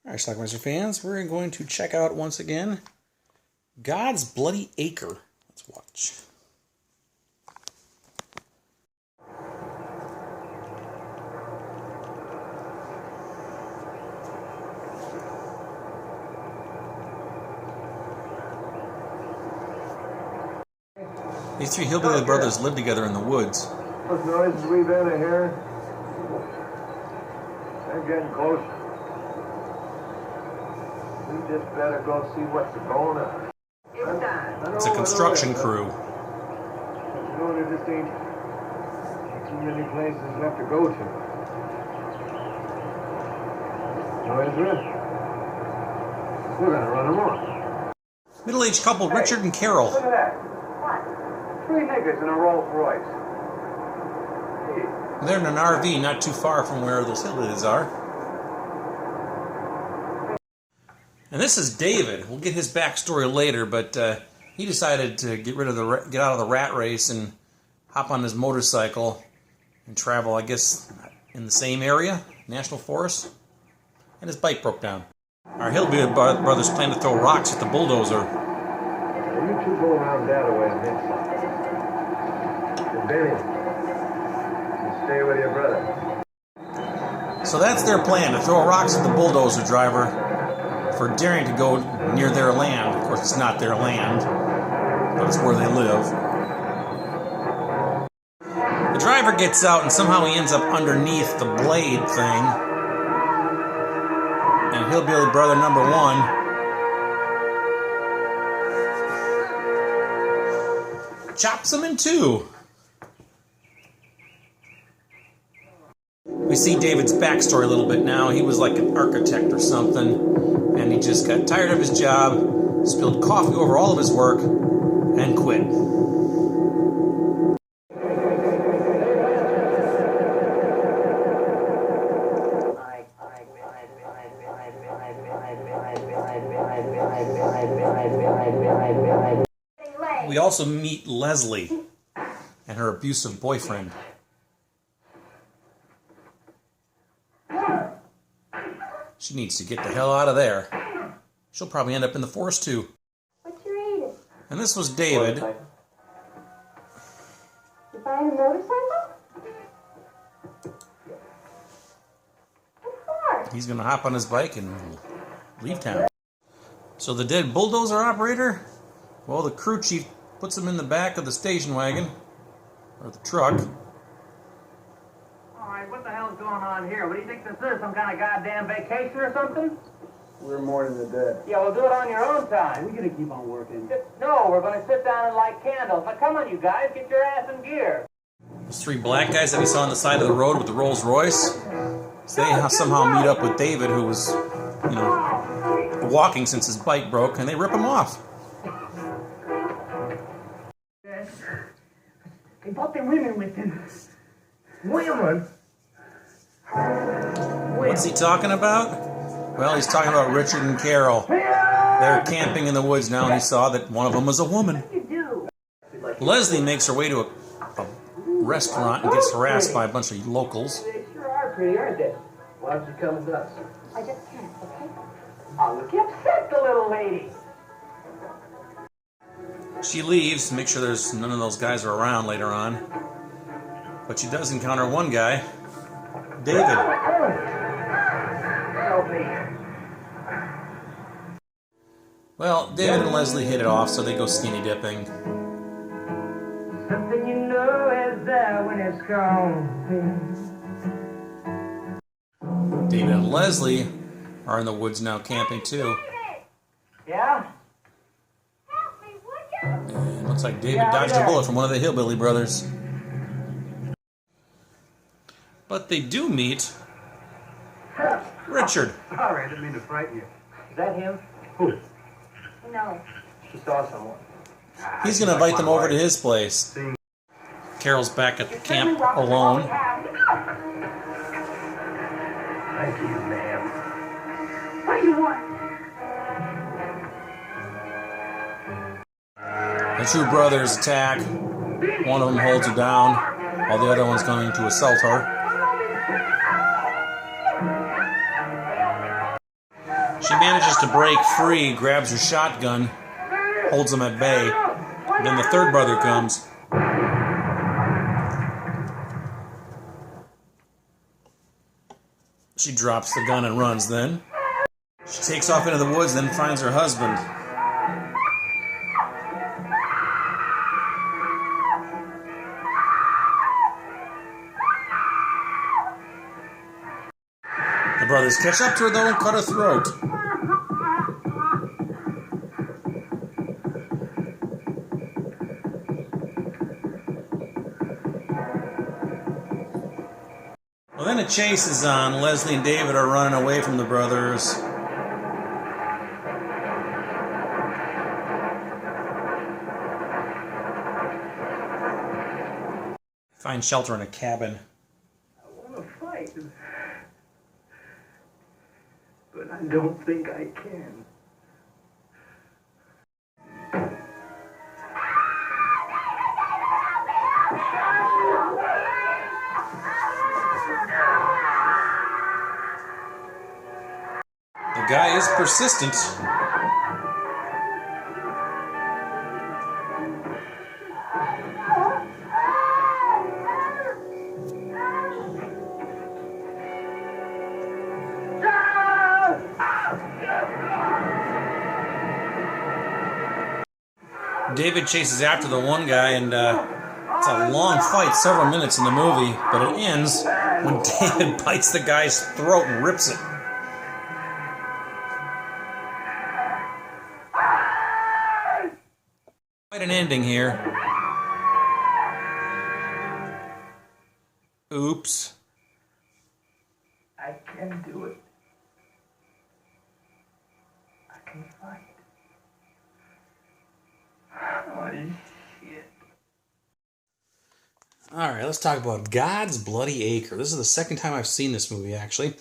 Alright, Schlockmeister fans, we're going to check out once again God's Bloody Acre. Let's watch. These three hillbilly brothers live together in the woods. What noises we've been here? They're getting close. We just better go see what's going on. It's a construction crew. You know, there just ain't too many places left to go to. No, Ezra? We're gonna run them off. Middle-aged couple, Richard and Carol. Look at that. What? 3 niggas in a Rolls Royce. Hey. They're in an RV not too far from where those hillbillies are. And this is David. We'll get his backstory later, but he decided to get out of the rat race and hop on his motorcycle and travel, I guess, in the same area, National Forest, and his bike broke down. Our hillbilly brothers plan to throw rocks at the bulldozer. Well, you two go around that way and then some. Benny, you stay with your brother. So that's their plan, to throw rocks at the bulldozer driver for daring to go near their land. Of course, it's not their land, but it's where they live. The driver gets out and somehow he ends up underneath the blade thing. And hillbilly brother number 1 chops him in 2. We see David's backstory a little bit now. He was like an architect or something, and he just got tired of his job, spilled coffee over all of his work, and quit. We also meet Leslie and her abusive boyfriend. She needs to get the hell out of there. She'll probably end up in the forest too. What you eating? And this was David. You buying a motorcycle? What for? He's going to hop on his bike and leave town. So the dead bulldozer operator? Well, the crew chief puts him in the back of the station wagon, or the truck. Alright, what the hell's going on here? What do you think this is? Some kind of goddamn vacation or something? We're mourning the dead. Yeah, well, do it on your own time. We're gonna keep on working. No, we're gonna sit down and light candles. Now, come on, you guys, get your ass in gear. Those 3 black guys that we saw on the side of the road with the Rolls Royce, so they somehow meet up with David, who was, you know, walking since his bike broke, and they rip him off. He brought the women with him. Women? What's he talking about? Well, he's talking about Richard and Carol. They're camping in the woods now, and he saw that one of them was a woman. Leslie makes her way to a restaurant and gets harassed by a bunch of locals. They sure are pretty, aren't they? Why don't you come with us? I just can't, okay? Oh, look, you upset the little lady. She leaves to make sure there's none of those guys are around later on. But she does encounter one guy, David. Help me. Well, David and Leslie hit it off, so they go skinny dipping. Something you know is there when it's gone. David and Leslie are in the woods now camping too. Yeah? Help me, would you? And looks like David dodged a bullet from one of the hillbilly brothers. But they do meet Richard. Sorry, I didn't mean to frighten you. Is that him? Who? No. Just saw someone. He's going to invite them over to his place. Carol's back at the camp alone. Thank you, ma'am. What do you want? The 2 brothers attack. One of them holds her down, while the other one's going to assault her. She manages to break free, grabs her shotgun, holds them at bay. And then the third brother comes. She drops the gun and runs then. She takes off into the woods, then finds her husband. The brothers catch up to her though and cut her throat. Well, then a chase is on. Leslie and David are running away from the brothers. Find shelter in a cabin. I want to fight, but I don't think I can. The guy is persistent. David chases after the one guy, and it's a long fight, several minutes in the movie, but it ends when David bites the guy's throat and rips it. Quite an ending here. Oops. I can do it. I can fight. Oh, shit. Alright, let's talk about God's Bloody Acre. This is the second time I've seen this movie, actually.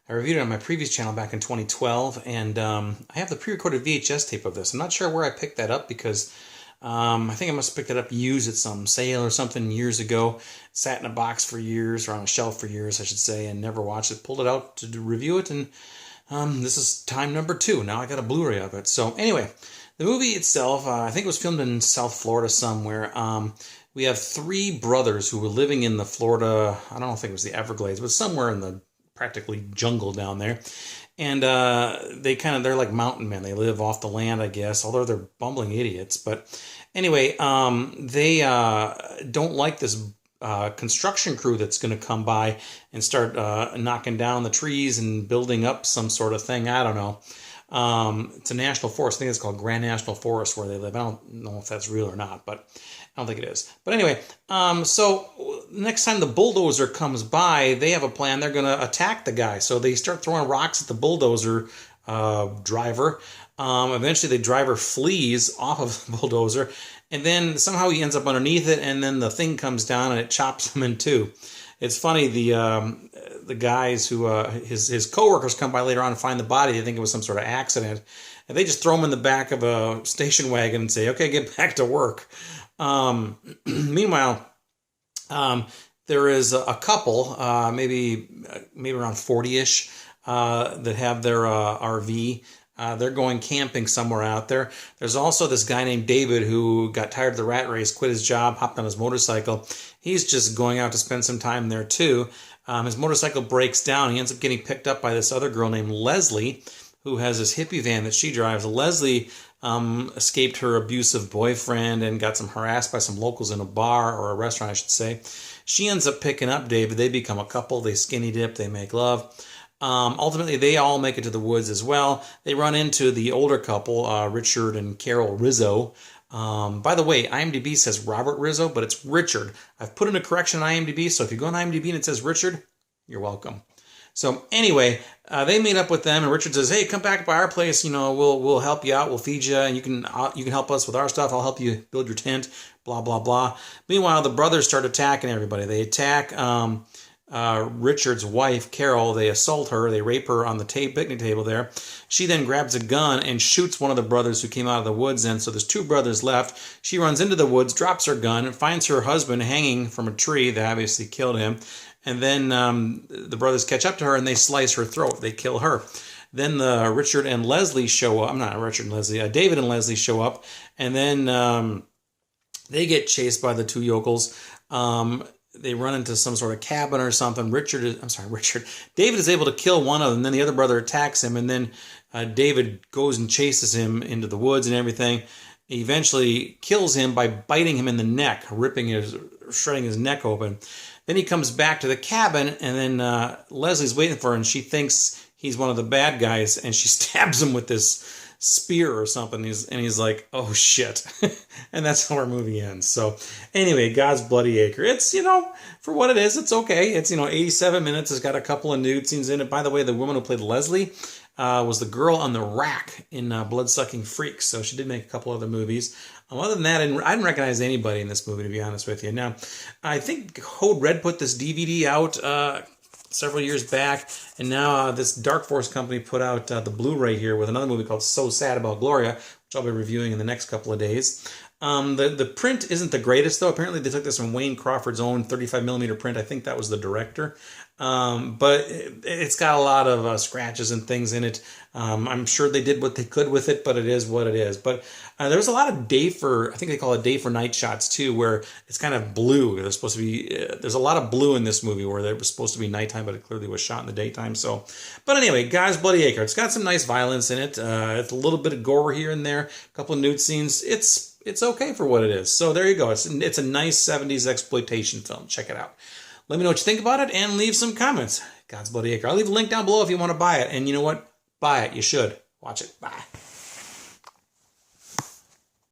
I reviewed it on my previous channel back in 2012, and I have the pre-recorded VHS tape of this. I'm not sure where I picked that up because I think I must have picked it up used at some sale or something years ago. It sat in a box for years, or on a shelf for years, I should say, and never watched it. Pulled it out to review it, and this is time number 2. Now I got a Blu-ray of it. So anyway, the movie itself, I think it was filmed in South Florida somewhere. We have 3 brothers who were living in the Florida, I don't know if it was the Everglades, but somewhere in the practically jungle down there. And they're like mountain men. They live off the land, I guess, although they're bumbling idiots. But anyway, they don't like this construction crew that's going to come by and start knocking down the trees and building up some sort of thing. I don't know. It's a national forest. I think it's called Grand National Forest where they live. I don't know if that's real or not, but I don't think it is. But anyway, so next time the bulldozer comes by, they have a plan. They're going to attack the guy. So they start throwing rocks at the bulldozer driver. Eventually the driver flees off of the bulldozer, and then somehow he ends up underneath it, and then the thing comes down and it chops him in two. It's funny, the guys who, his coworkers come by later on and find the body. They think it was some sort of accident. And they just throw him in the back of a station wagon and say, okay, get back to work. Meanwhile, there is a couple, maybe around 40-ish, that have their RV. They're going camping somewhere out there. There's also this guy named David who got tired of the rat race, quit his job, hopped on his motorcycle. He's just going out to spend some time there too. His motorcycle breaks down. He ends up getting picked up by this other girl named Leslie, who has this hippie van that she drives. Leslie escaped her abusive boyfriend and got harassed by some locals in a bar, or a restaurant, I should say. She ends up picking up David. They become a couple. They skinny dip. They make love. Ultimately, they all make it to the woods as well. They run into the older couple, Richard and Carol Rizzo. By the way, IMDb says Robert Rizzo, but it's Richard. I've put in a correction on IMDb, so if you go on IMDb and it says Richard, you're welcome. So anyway, they meet up with them, and Richard says, "Hey, come back by our place. You know, we'll help you out. We'll feed you, and you can help us with our stuff. I'll help you build your tent." Blah blah blah. Meanwhile, the brothers start attacking everybody. They attack Richard's wife, Carol. They assault her. They rape her on the picnic table there. She then grabs a gun and shoots one of the brothers who came out of the woods. And so there's 2 brothers left. She runs into the woods, drops her gun, and finds her husband hanging from a tree. They obviously killed him. And then the brothers catch up to her and they slice her throat. They kill her. Then Richard and Leslie show up. I'm not Richard and Leslie. David and Leslie show up, and then they get chased by the two yokels. They run into some sort of cabin or something. David is able to kill one of them. Then the other brother attacks him, and then David goes and chases him into the woods and everything. He eventually kills him by biting him in the neck, shredding his neck open. Then he comes back to the cabin, and then Leslie's waiting for him, and she thinks he's one of the bad guys, and she stabs him with this spear or something. He's like, oh shit. And that's how our movie ends. So anyway, God's Bloody Acre. It's, for what it is, it's okay. It's, 87 minutes. It's got a couple of nude scenes in it. By the way, the woman who played Leslie was the girl on the rack in Bloodsucking Freaks. So she did make a couple other movies. Other than that, I didn't recognize anybody in this movie, to be honest with you. Now, I think Code Red put this DVD out several years back, and now this Dark Force company put out the Blu-ray here with another movie called So Sad About Gloria, which I'll be reviewing in the next couple of days. The print isn't the greatest, though. Apparently they took this from Wayne Crawford's own 35mm print. I think that was the director. But it's got a lot of scratches and things in it. I'm sure they did what they could with it, but it is what it is. But there was a lot of I think they call it day for night shots too, where it's kind of blue. There's supposed to be, there's a lot of blue in this movie where it was supposed to be nighttime, but it clearly was shot in the daytime. So, but anyway, God's Bloody Acre. It's got some nice violence in it. It's a little bit of gore here and there, a couple of nude scenes. It's okay for what it is. So there you go. It's a nice 70s exploitation film. Check it out. Let me know what you think about it and leave some comments. God's Bloody Acre. I'll leave a link down below if you want to buy it. And you know what? Buy it. You should. Watch it. Bye.